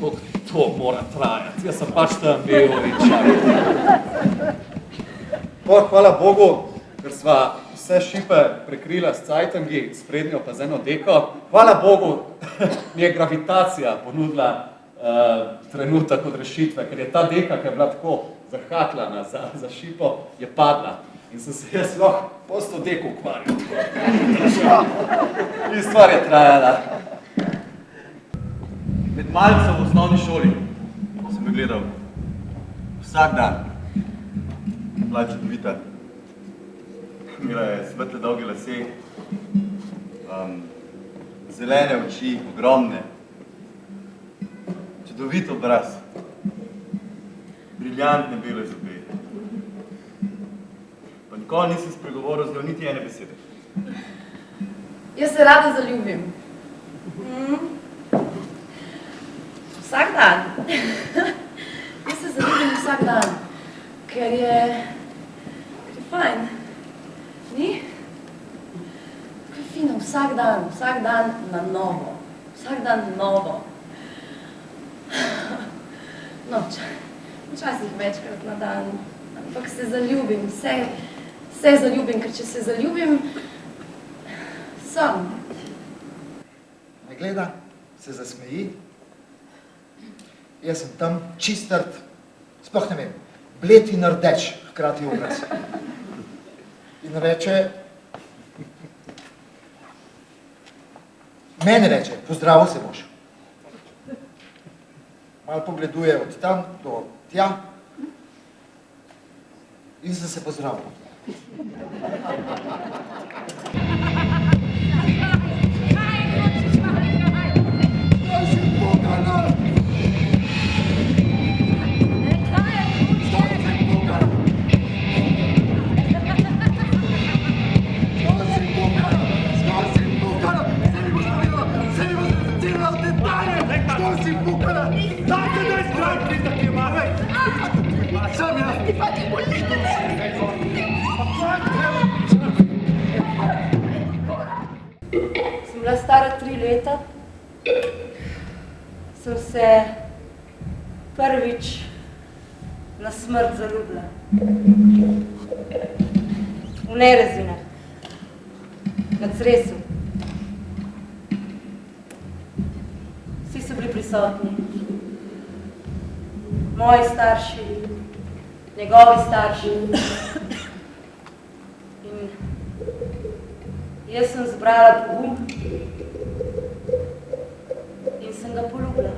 koliko to mora trajati. Jaz sem pač tam bil in čakal. Hvala Bogu, ker sva vse šipe prekrila s cajtangi, s prednjo pa z eno deko. Hvala Bogu, mi je gravitacija ponudila trenutek od rešitve, ker je ta deka, ki je bila tako zahaklana za šipo, je padla. In sem se jaz lahko posto deko ukvarjal. In stvar je trajala. Med malcem v osnovni šoli sem jo gledal vsak dan. Bila je čudovita. Imela je svetle dolge lase, zelene oči, ogromne, čudovit obraz, briljantne bele zobe. Pa nikoli nisem spregovoril z njo niti ene besede. Jaz se rada zaljubim. Vsak dan. Jaz se zaljubim vsak dan, ker je fajn. Ni? Tako je fino, vsak dan na novo. Vsak dan novo. No, včasih večkrat na dan, ampak se zaljubim, se zaljubim, ker če se zaljubim, sem. Me gleda, se zasmeji. Jaz sem tam čist trd, sploh ne vem, bled in rdeč, hkrati obraz. In reče, meni reče, pozdravil se boš. Malo pogleduje od tam do tja in sem se pozdravil. Sem bila stara 3 leta, sem se prvič na smrt zaljubila. V Nerezine, na Cresu. Vsi so bili prisotni. Moji starši, njegovi starši. In jaz sem zbrala pogum in sem ga poljubila.